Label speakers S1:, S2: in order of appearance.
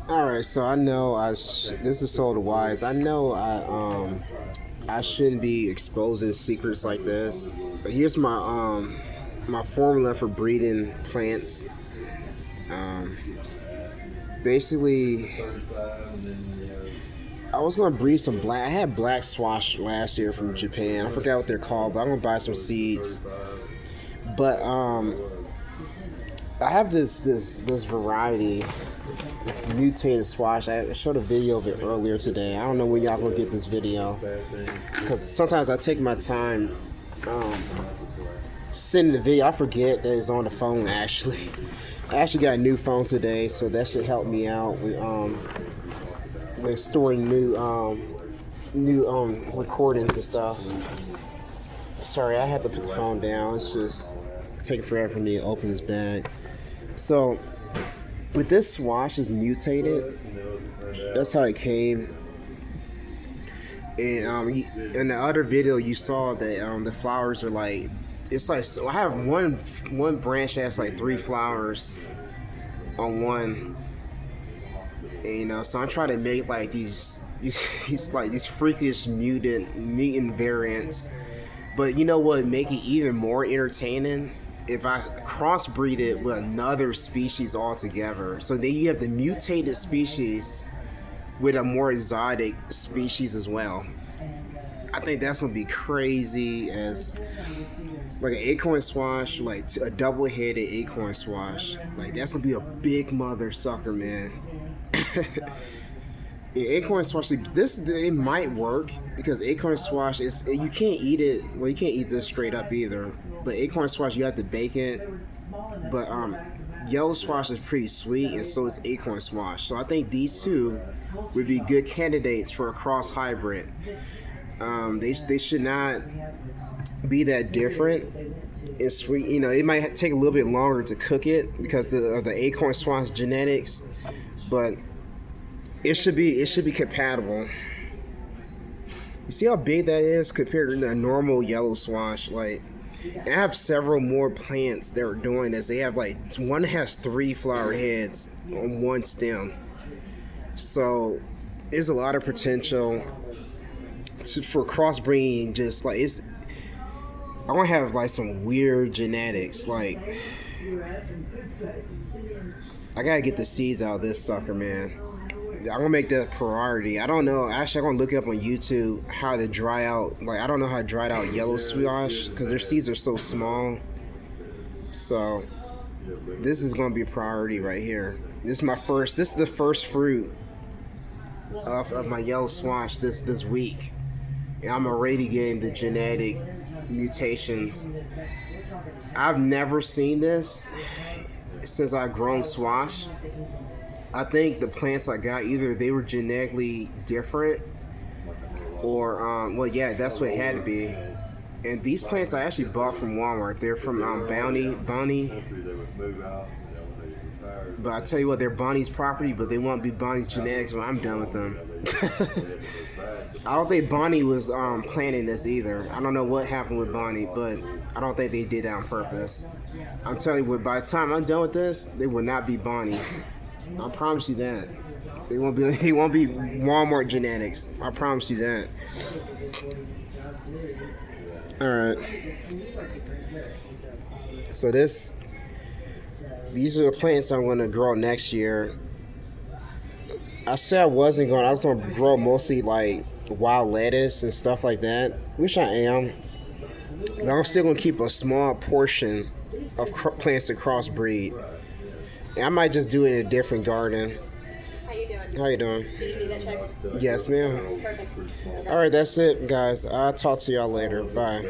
S1: All right, so I know this is so wise. I know I shouldn't be exposing secrets like this. But here's my formula for breeding plants. Um, Basically, I was gonna breed some black. I had black swash last year from Japan. I forgot what they're called, but I'm gonna buy some seeds. But I have this variety, this mutated squash. I showed a video of it earlier today. I don't know when y'all gonna get this video because sometimes I take my time sending the video. I forget that it's on the phone actually. I actually got a new phone today, so that should help me out with storing new recordings and stuff. Sorry, I had to put the phone down. It's just taking forever for me to open this bag. So, with this squash is mutated. That's how it came. And in the other video, you saw that the flowers are like, it's like, so I have one branch that has like 3 flowers on one. And, so I'm trying to make like these freakish mutant variants. But you know what? Make it even more entertaining if I crossbreed it with another species altogether. So then you have the mutated species with a more exotic species as well. I think that's gonna be crazy, as like an acorn squash, like a double-headed acorn squash. Like that's gonna be a big mother sucker, man. Yeah, acorn squash. It might work because acorn squash is, you can't eat it. Well, you can't eat this straight up either. But acorn squash, you have to bake it. But yellow squash is pretty sweet, and so is acorn squash. So I think these two would be good candidates for a cross hybrid. They should not be that different. It's sweet. You know, it might take a little bit longer to cook it because of the acorn squash genetics, but it should be compatible. You see how big that is compared to the normal yellow squash? Like, I have several more plants that are doing this. They have like, one has 3 flower heads on one stem. So there's a lot of potential for crossbreeding. Just like, I want to have like some weird genetics. Like, I gotta get the seeds out of this sucker, man. I'm gonna make that a priority. I don't know. Actually, I'm gonna look up on YouTube how to dry out. Like, I don't know how to dry out yellow squash because their seeds are so small. So this is gonna be a priority right here. This is the first fruit of my yellow squash this week, and I'm already getting the genetic mutations. I've never seen this since I've grown squash. I think the plants I got, either they were genetically different or, well, yeah, that's what it had to be. And these plants I actually bought from Walmart. They're from Bonnie. But I tell you what, they're Bonnie's property, but they won't be Bonnie's genetics when I'm done with them. I don't think Bonnie was planning this either. I don't know what happened with Bonnie, but I don't think they did that on purpose. I'm telling you what, by the time I'm done with this, they will not be Bonnie. I promise you that. They won't be Walmart genetics. I promise you that. Alright. So these are the plants I'm gonna grow next year. I said I was gonna grow mostly like wild lettuce and stuff like that, which I am. But I'm still gonna keep a small portion of plants to crossbreed. I might just do it in a different garden.
S2: How you doing?
S1: How you doing?
S2: Did you need that check?
S1: Yes, ma'am.
S2: Perfect.
S1: All right, that's it, guys. I'll talk to y'all later. Bye.